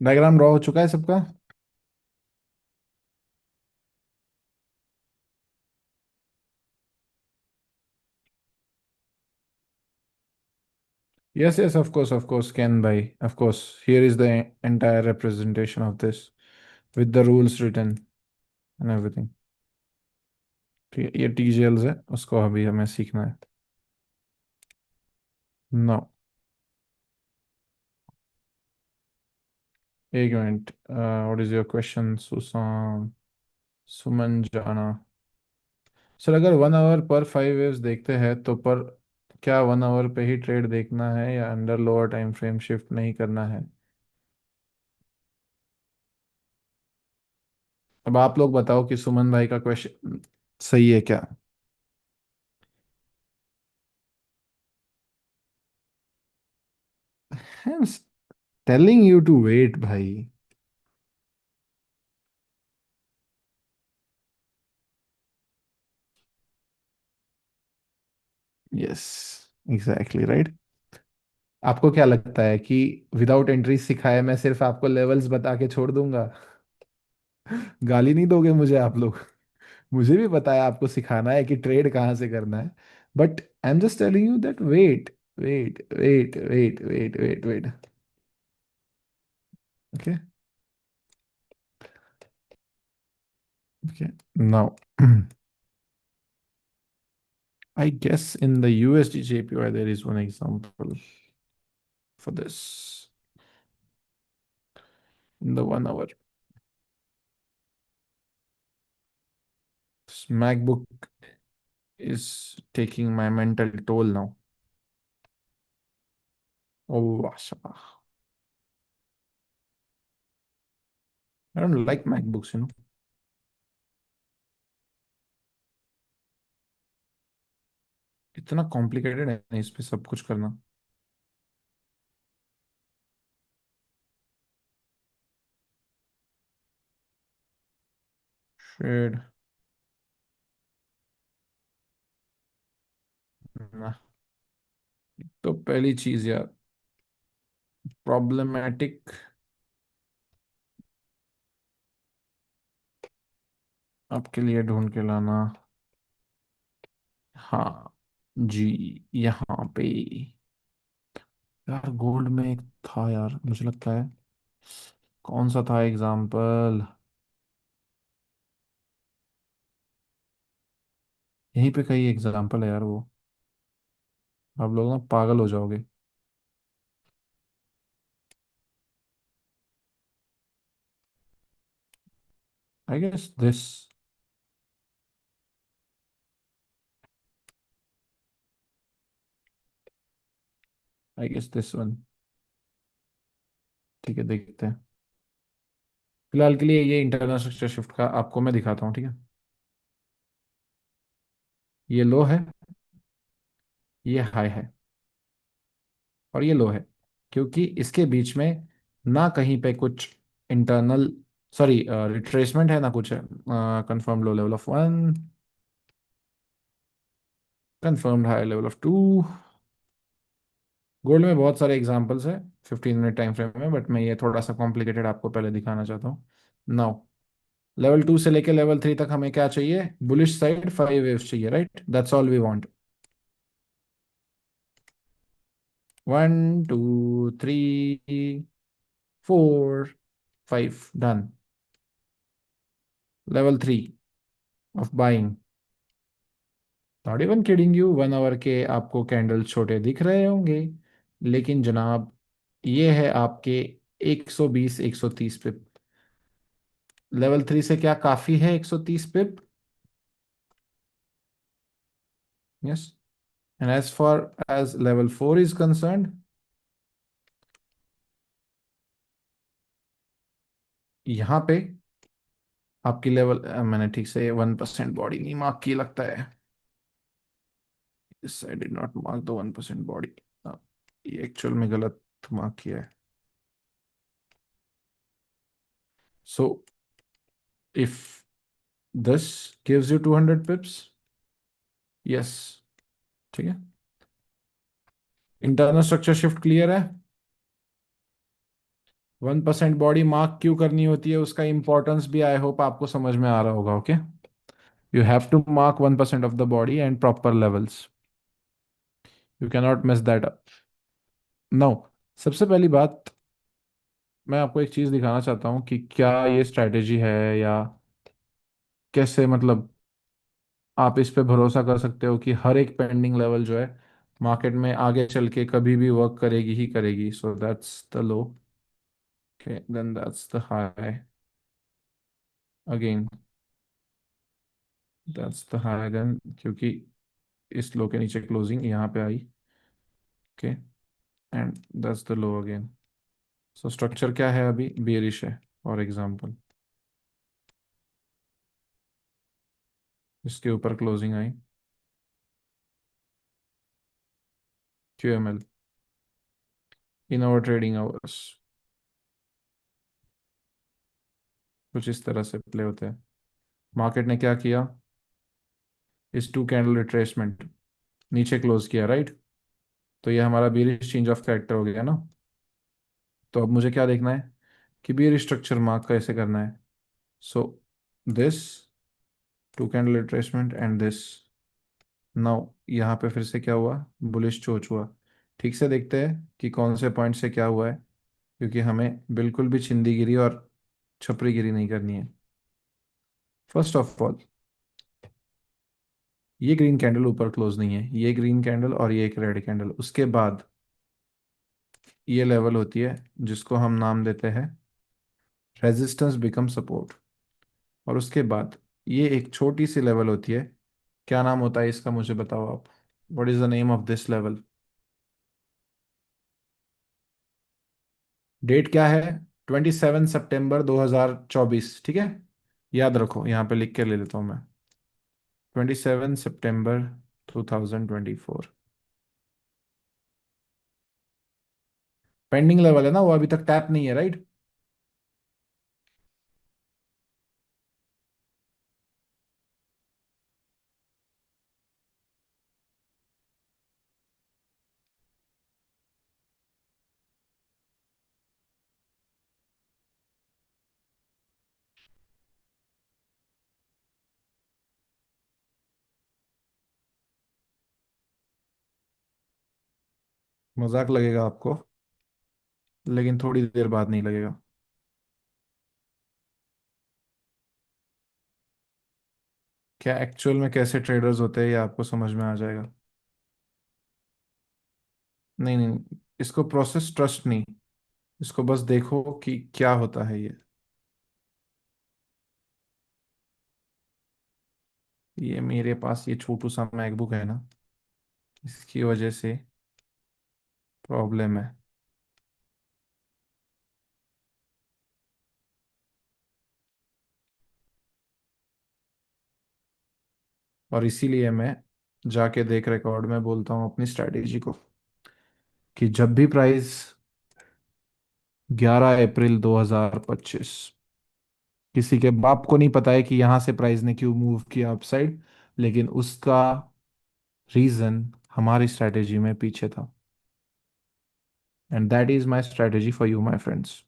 Diagram draw हो चुका है सबका? Yes, yes, of course, can buy. Of course, here is the entire representation of this with the rules written and everything. ठीक है, ये टीजेल्स है, उसको अभी हमें सीखना है। नो, एक मिनट। What is your question Susan? Suman जाना। सर, अगर 1 आवर पर 5 वेव्स देखते हैं तो पर क्या 1 आवर पे ही ट्रेड देखना है या under lower time frame shift नहीं करना है? अब आप लोग बताओ कि सुमन भाई का क्वेश्चन सही है क्या? I am telling you to wait भाई। Yes, exactly right. आपको क्या लगता है कि विदाउट एंट्री सिखाए मैं सिर्फ आपको लेवल्स बता के छोड़ दूंगा? गाली नहीं दोगे मुझे आप लोग? मुझे भी पता है आपको सिखाना है कि ट्रेड कहाँ से करना है। But I am just telling you that wait, wait, wait, wait, wait, wait, wait. Okay, okay. Now I guess in the USD JPY there is one example for this in the 1 hour. This MacBook is taking my mental toll now. Oh, Asha. I don't like MacBooks. इतना complicated है इस पे सब कुछ करना। Shade ना। तो पहली चीज यार, प्रॉब्लमेटिक आपके लिए ढूंढ के लाना। हाँ जी, यहाँ पे यार गोल्ड में एक था यार, मुझे लगता है। कौन सा था एग्जाम्पल? यहीं पे कई एग्जाम्पल है यार वो। आप लोग ना पागल हो जाओगे। I guess this. I guess this one. ठीक है, देखते हैं। फिलहाल के लिए ये इंटरनल स्ट्रक्चर शिफ्ट का आपको मैं दिखाता हूँ, ठीक है। ये लो है, ये हाई है, और ये लो है। क्योंकि इसके बीच में ना कहीं पे कुछ इंटरनल, सॉरी, रिट्रेसमेंट है, ना कुछ है। Confirm low level of 1, confirmed high level of 2। Gold में बहुत सारे एग्जांपल्स है 15 मिनट टाइम फ्रेम में, बट मैं ये थोड़ा सा कॉम्प्लिकेटेड आपको पहले दिखाना चाहता हूँ। नाउ, लेवल 2 से लेके लेवल 3 तक हमें क्या चाहिए? बुलिश साइड 5 वेव्स चाहिए, right? That's all we want. 1, 2, 3, 4, 5, done. Level 3 of buying. Not even kidding you, 1 hour के आपको कैंडल छोटे दिख रहे होंगे, लेकिन जनाब ये है आपके 120 130 पिप। लेवल 3 से क्या काफी है 130 pip? Yes. And as for as level 4 is concerned, यहाँ पे आपकी लेवल, मैंने ठीक से 1% बॉडी नहीं मार्क की लगता है। इस I did not mark the 1% body. ये एक्चुअल में गलत मार्क किया है। So if this gives you 200 पिप्स, yes, ठीक है। इंटरनल स्ट्रक्चर शिफ्ट क्लियर है? 1% बॉडी मार्क क्यों करनी होती है, उसका इंपॉर्टेंस भी आई होप आपको समझ में आ रहा होगा। Okay, you have to mark 1% of the body and proper levels, you cannot miss that up. Now, सबसे पहली बात, मैं आपको एक चीज दिखाना चाहता हूँ कि क्या ये स्ट्रैटेजी है, या कैसे, मतलब आप इस पे भरोसा कर सकते हो कि हर एक पेंडिंग लेवल जो है मार्केट में आगे चल के कभी भी वर्क करेगी ही करेगी। So that's the low, okay, then that's the high, again that's the high, then क्योंकि इस लो के नीचे क्लोजिंग यहाँ पे आई, okay, and that's the low again. So structure क्या है, अभी बेरिश है। फॉर एग्जांपल इसके ऊपर क्लोजिंग आई, QML, in our trading hours, कुछ इस तरह से प्ले होते हैं। मार्केट ने क्या किया, इस टू कैंडल रिट्रेसमेंट नीचे क्लोज किया, राइट। तो ये हमारा बेरिश चेंज ऑफ कैरेक्टर हो गया ना। तो अब मुझे क्या देखना है कि बेरिश स्ट्रक्चर मार्क कैसे करना है। So this two candle retracement and this, now यहाँ पे फिर से क्या हुआ, बुलिश चोच हुआ। ठीक से देखते हैं कि कौन से पॉइंट से क्या हुआ है, क्योंकि हमें बिल्कुल भी चिंदीगिरी और छपरीगिरी नहीं करनी है। फर्स्ट ऑफ ऑल, ये ग्रीन कैंडल ऊपर क्लोज नहीं है, ये ग्रीन कैंडल और ये एक रेड कैंडल, उसके बाद ये लेवल होती है जिसको हम नाम देते हैं रेजिस्टेंस बिकम सपोर्ट। और उसके बाद ये एक छोटी सी लेवल होती है, क्या नाम होता है इसका, मुझे बताओ आप। What is the name of this level? Date क्या है? 27 सितंबर 2024, ठीक है। याद रखो, यहाँ पे लिख के ले लेता हूँ मैं, 27 सितंबर 2024। पेंडिंग लेवल है ना, वो अभी तक टैप नहीं है, राइट। मजाक लगेगा आपको, लेकिन थोड़ी देर बाद नहीं लगेगा। क्या एक्चुअल में कैसे ट्रेडर्स होते हैं ये आपको समझ में आ जाएगा। नहीं नहीं नहीं, इसको प्रोसेस ट्रस्ट नहीं, इसको बस देखो कि क्या होता है ये मेरे पास ये छोटू सा मैकबुक है ना, इसकी वजह से प्रॉब्लम है। और इसीलिए मैं जाके देख रिकॉर्ड में बोलता हूँ अपनी स्ट्रैटेजी को, कि जब भी प्राइस 11 अप्रैल 2025, किसी के बाप को नहीं पता है कि यहाँ से प्राइस ने क्यों मूव किया अपसाइड, लेकिन उसका रीजन हमारी स्ट्रैटेजी में पीछे था। And that is my strategy for you my friends.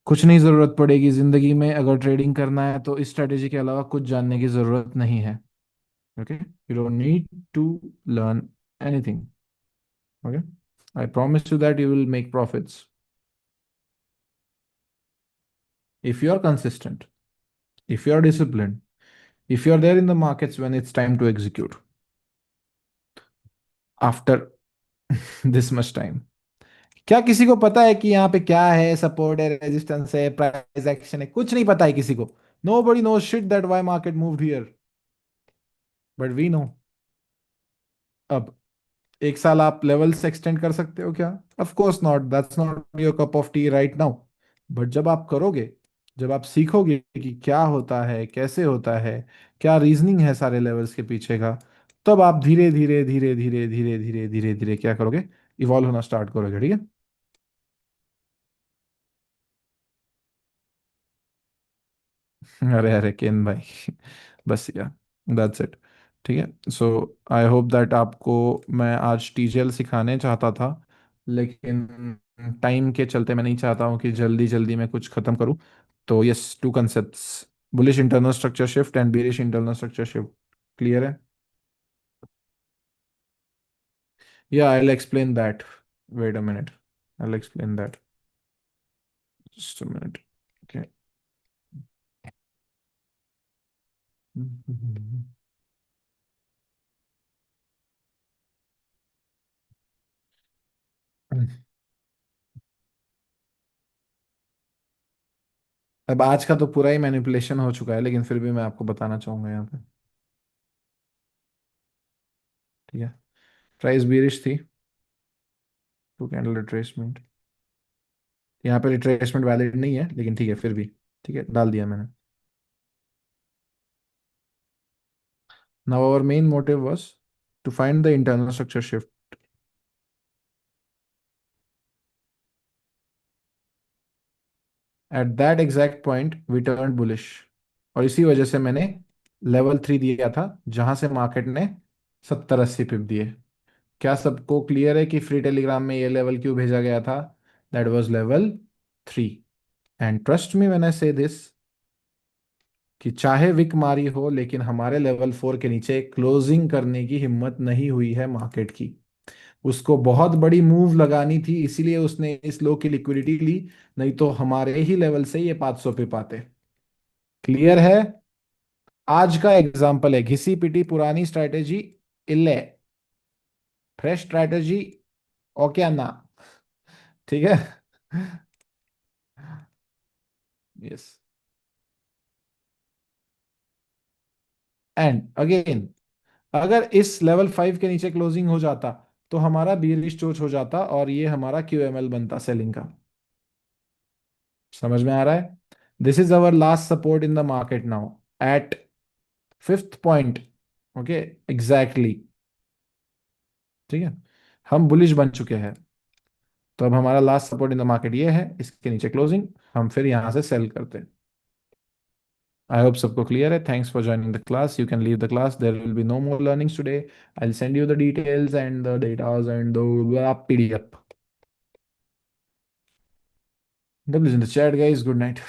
कुछ नहीं ज़रूरत पड़ेगी ज़िंदगी में, अगर ट्रेडिंग करना है तो इस स्ट्रैटेजी के अलावा कुछ जानने की ज़रूरत नहीं है। Okay, you don't need to learn anything. Okay, I promise you that you will make profits if you are consistent, if you are disciplined, if you are there in the markets when it's time to execute after this much time। क्या किसी को पता है कि यहाँ पे क्या है, सपोर्ट है, रेजिस्टेंस है, प्राइस एक्शन है? कुछ नहीं पता है किसी को। Nobody knows shit that why market moved here, but we know. अब एक साल आप लेवल्स एक्सटेंड कर सकते हो क्या? Of course not, that's not your cup of T right now. But जब आप करोगे, जब आप सीखोगे कि क्या होता है, कैसे होता है, क्या रीजनिंग है सारे लेवल्स के पीछे का, तब आप धीरे धीरे धीरे धीरे धीरे धीरे धीरे धीरे क्या करोगे, इवॉल्व होना स्टार्ट करोगे, ठीक है। अरे अरे केन भाई, बस यार, दैट्स इट, ठीक है। सो आई होप दैट आपको, मैं आज टीजीएल सिखाने चाहता था, लेकिन टाइम के चलते मैं नहीं चाहता हूँ कि जल्दी जल्दी मैं कुछ खत्म करूँ। तो yes, two concepts, bullish internal structure shift and bearish internal structure shift. Clear है? या I will explain that. Wait a minute, I will explain that. Just a minute. Okay. अब आज का तो पूरा ही मैनिपुलेशन हो चुका है, लेकिन फिर भी मैं आपको बताना चाहूंगा यहाँ पे। ठीक है। प्राइस बेरिश थी, टू कैंडल रिट्रेसमेंट। यहाँ पे रिट्रेसमेंट वैलिड नहीं है, लेकिन ठीक है फिर भी। ठीक है, डाल दिया मैंने। Now our main motive was to find the internal structure shift. At that exact point we turn bullish. और इसी वजह से मैंने लेवल 3 दिया था, जहां से मार्केट ने 70-80 पिप दिए। क्या सबको क्लियर है कि फ्री टेलीग्राम में ये लेवल क्यों भेजा गया था? That was level 3। And trust me when I से दिस, कि चाहे विक मारी हो, लेकिन हमारे लेवल 4 के नीचे क्लोजिंग करने की हिम्मत नहीं हुई है मार्केट की। उसको बहुत बड़ी मूव लगानी थी, इसीलिए उसने इस लो की लिक्विडिटी ली। नहीं तो हमारे ही लेवल से ये 500 पे पाते। क्लियर है? आज का एग्जाम्पल है घिसी पिटी पुरानी स्ट्रैटेजी, इल्ले फ्रेश स्ट्रैटेजी। ओके ना? ठीक है। यस। एंड अगेन, अगर इस लेवल 5 के नीचे क्लोजिंग हो जाता, तो हमारा बीरिश चोच हो जाता और ये हमारा QML बनता सेलिंग का। समझ में आ रहा है? This is our last support in the market now, at 5th point. Okay, exactly. ठीक है, हम बुलिश बन चुके हैं। तो अब हमारा last support in the market ये है, इसके नीचे क्लोजिंग, हम फिर यहां से सेल करते हैं। आई होप सबको क्लियर है। Thanks for joining the class, you can leave the class, there will be no more learnings today. I will send you the details and the datas and the PDF। W is in the chat, guys. Good night.